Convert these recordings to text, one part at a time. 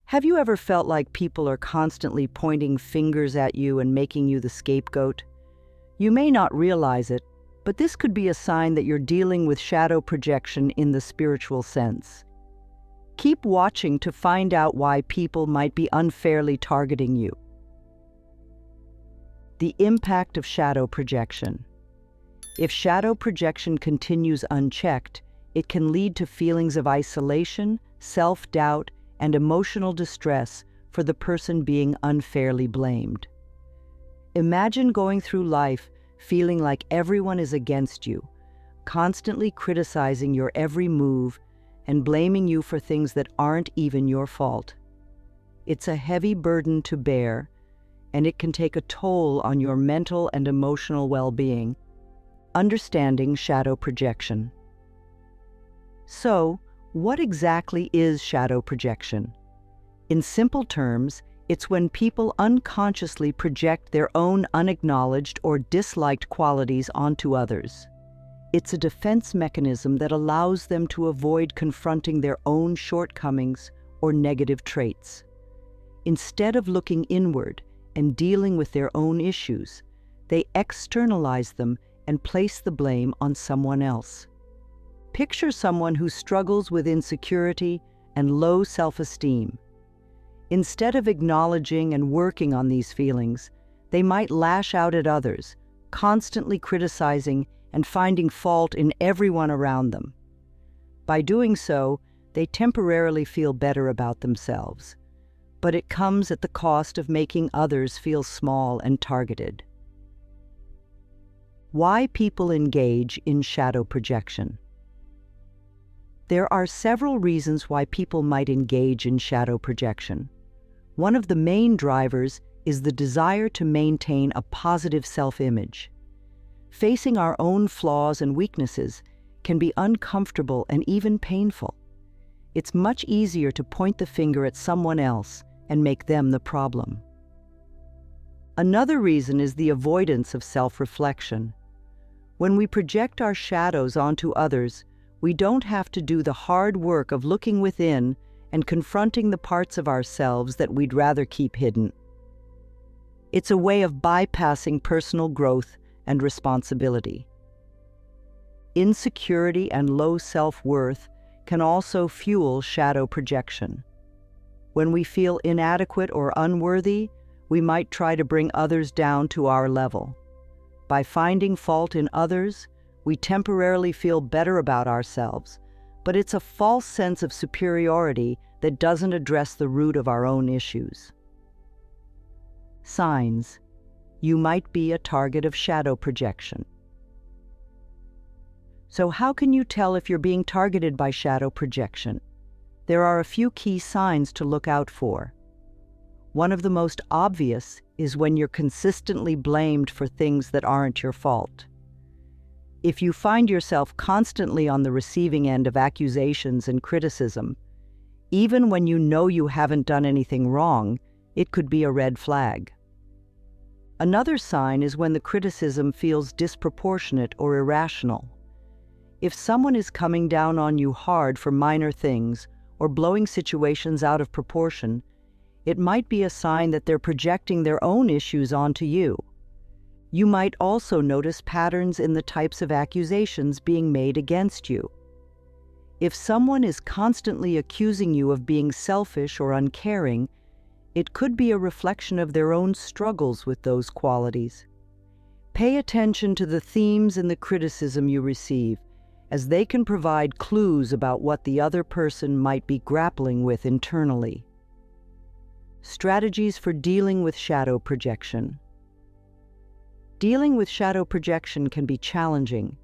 Have you ever felt like people are constantly pointing fingers at you and making you the scapegoat? You may not realize it, but this could be a sign that you're dealing with shadow projection in the spiritual sense. Keep watching to find out why people might be unfairly targeting you. The impact of shadow projection. If shadow projection continues unchecked, it can lead to feelings of isolation, self-doubt, and emotional distress for the person being unfairly blamed. Imagine going through life feeling like everyone is against you, constantly criticizing your every move and blaming you for things that aren't even your fault. It's a heavy burden to bear, and it can take a toll on your mental and emotional well-being. Understanding shadow projection. So, what exactly is shadow projection? In simple terms, it's when people unconsciously project their own unacknowledged or disliked qualities onto others. It's a defense mechanism that allows them to avoid confronting their own shortcomings or negative traits. Instead of looking inward and dealing with their own issues, they externalize them and place the blame on someone else. Picture someone who struggles with insecurity and low self-esteem. Instead of acknowledging and working on these feelings, they might lash out at others, constantly criticizing and finding fault in everyone around them. By doing so, they temporarily feel better about themselves, but it comes at the cost of making others feel small and targeted. Why people engage in shadow projection. There are several reasons why people might engage in shadow projection. One of the main drivers is the desire to maintain a positive self-image. Facing our own flaws and weaknesses can be uncomfortable and even painful. It's much easier to point the finger at someone else and make them the problem. Another reason is the avoidance of self-reflection. When we project our shadows onto others, we don't have to do the hard work of looking within and confronting the parts of ourselves that we'd rather keep hidden. It's a way of bypassing personal growth and responsibility. Insecurity and low self-worth can also fuel shadow projection. When we feel inadequate or unworthy, we might try to bring others down to our level. By finding fault in others, we temporarily feel better about ourselves, but it's a false sense of superiority that doesn't address the root of our own issues. Signs. You might be a target of shadow projection. So how can you tell if you're being targeted by shadow projection? There are a few key signs to look out for. One of the most obvious is when you're consistently blamed for things that aren't your fault. If you find yourself constantly on the receiving end of accusations and criticism, even when you know you haven't done anything wrong, it could be a red flag. Another sign is when the criticism feels disproportionate or irrational. If someone is coming down on you hard for minor things or blowing situations out of proportion, it might be a sign that they're projecting their own issues onto you. You might also notice patterns in the types of accusations being made against you. If someone is constantly accusing you of being selfish or uncaring, it could be a reflection of their own struggles with those qualities. Pay attention to the themes in the criticism you receive, as they can provide clues about what the other person might be grappling with internally. Strategies for dealing with shadow projection. Dealing with shadow projection can be challenging,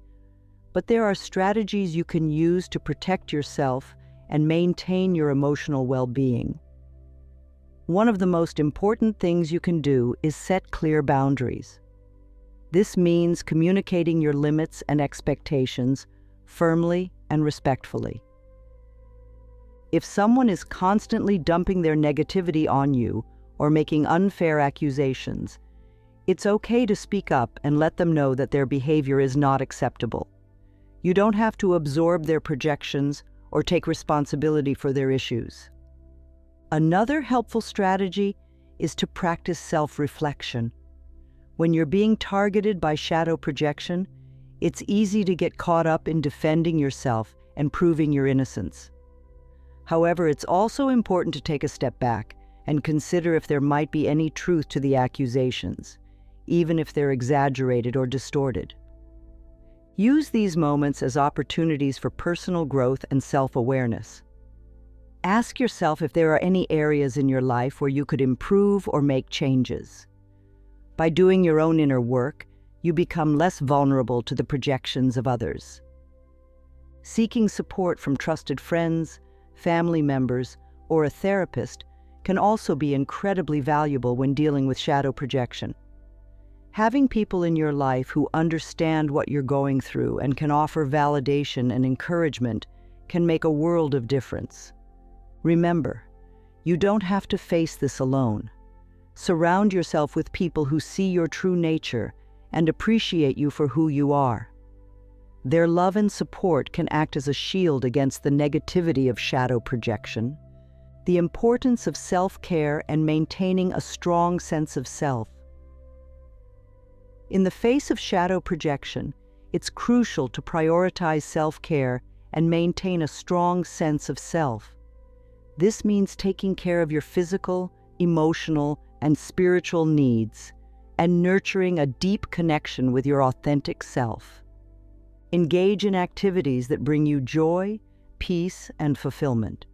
but there are strategies you can use to protect yourself and maintain your emotional well-being. One of the most important things you can do is set clear boundaries. This means communicating your limits and expectations firmly and respectfully. If someone is constantly dumping their negativity on you or making unfair accusations, it's okay to speak up and let them know that their behavior is not acceptable. You don't have to absorb their projections or take responsibility for their issues. Another helpful strategy is to practice self-reflection. When you're being targeted by shadow projection, it's easy to get caught up in defending yourself and proving your innocence. However, it's also important to take a step back and consider if there might be any truth to the accusations, even if they're exaggerated or distorted. Use these moments as opportunities for personal growth and self-awareness. Ask yourself if there are any areas in your life where you could improve or make changes. By doing your own inner work, you become less vulnerable to the projections of others. Seeking support from trusted friends, family members, or a therapist can also be incredibly valuable when dealing with shadow projection. Having people in your life who understand what you're going through and can offer validation and encouragement can make a world of difference. Remember, you don't have to face this alone. Surround yourself with people who see your true nature and appreciate you for who you are. Their love and support can act as a shield against the negativity of shadow projection. The importance of self-care and maintaining a strong sense of self. In the face of shadow projection, it's crucial to prioritize self-care and maintain a strong sense of self. This means taking care of your physical, emotional, and spiritual needs, and nurturing a deep connection with your authentic self. Engage in activities that bring you joy, peace, and fulfillment.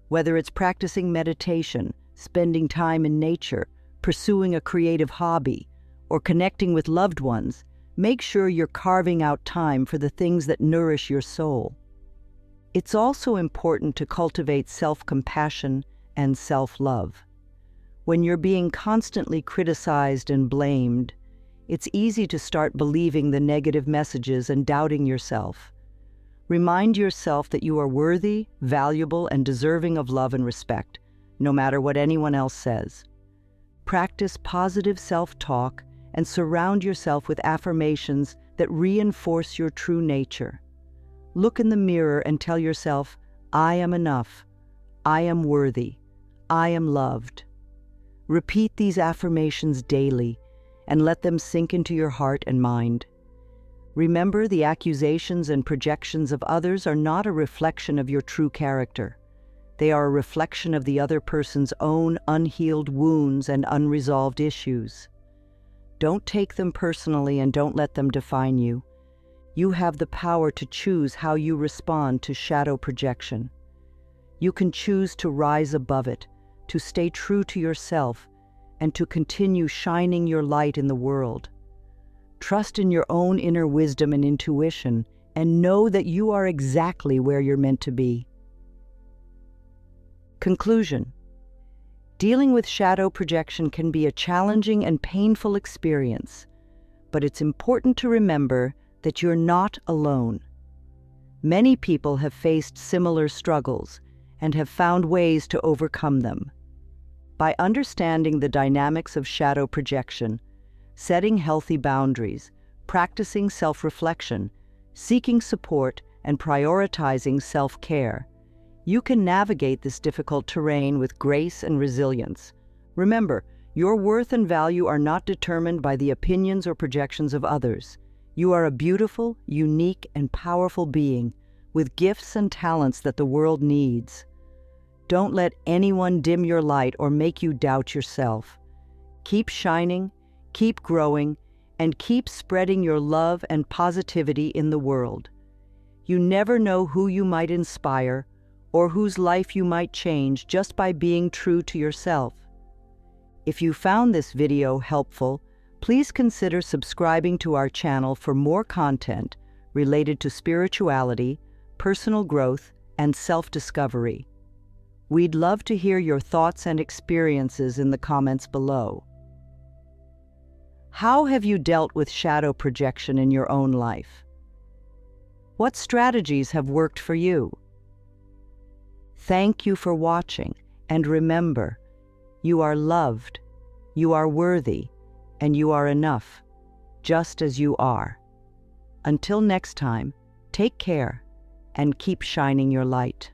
Whether it's practicing meditation, spending time in nature, pursuing a creative hobby, or connecting with loved ones, make sure you're carving out time for the things that nourish your soul. It's also important to cultivate self-compassion and self-love. When you're being constantly criticized and blamed, it's easy to start believing the negative messages and doubting yourself. Remind yourself that you are worthy, valuable, and deserving of love and respect, no matter what anyone else says. Practice positive self-talk and surround yourself with affirmations that reinforce your true nature. Look in the mirror and tell yourself, I am enough, I am worthy, I am loved. Repeat these affirmations daily and let them sink into your heart and mind. Remember, the accusations and projections of others are not a reflection of your true character. They are a reflection of the other person's own unhealed wounds and unresolved issues. Don't take them personally and don't let them define you. You have the power to choose how you respond to shadow projection. You can choose to rise above it, to stay true to yourself, and to continue shining your light in the world. Trust in your own inner wisdom and intuition, and know that you are exactly where you're meant to be. Conclusion. Dealing with shadow projection can be a challenging and painful experience, but it's important to remember that you're not alone. Many people have faced similar struggles and have found ways to overcome them. By understanding the dynamics of shadow projection, setting healthy boundaries, practicing self-reflection, seeking support, and prioritizing self-care, you can navigate this difficult terrain with grace and resilience. Remember, your worth and value are not determined by the opinions or projections of others. You are a beautiful, unique, and powerful being with gifts and talents that the world needs. Don't let anyone dim your light or make you doubt yourself. Keep shining, keep growing, and keep spreading your love and positivity in the world. You never know who you might inspire or whose life you might change just by being true to yourself. If you found this video helpful, please consider subscribing to our channel for more content related to spirituality, personal growth, and self-discovery. We'd love to hear your thoughts and experiences in the comments below. How have you dealt with shadow projection in your own life? What strategies have worked for you? Thank you for watching, and remember, you are loved, you are worthy, and you are enough, just as you are. Until next time, take care and keep shining your light.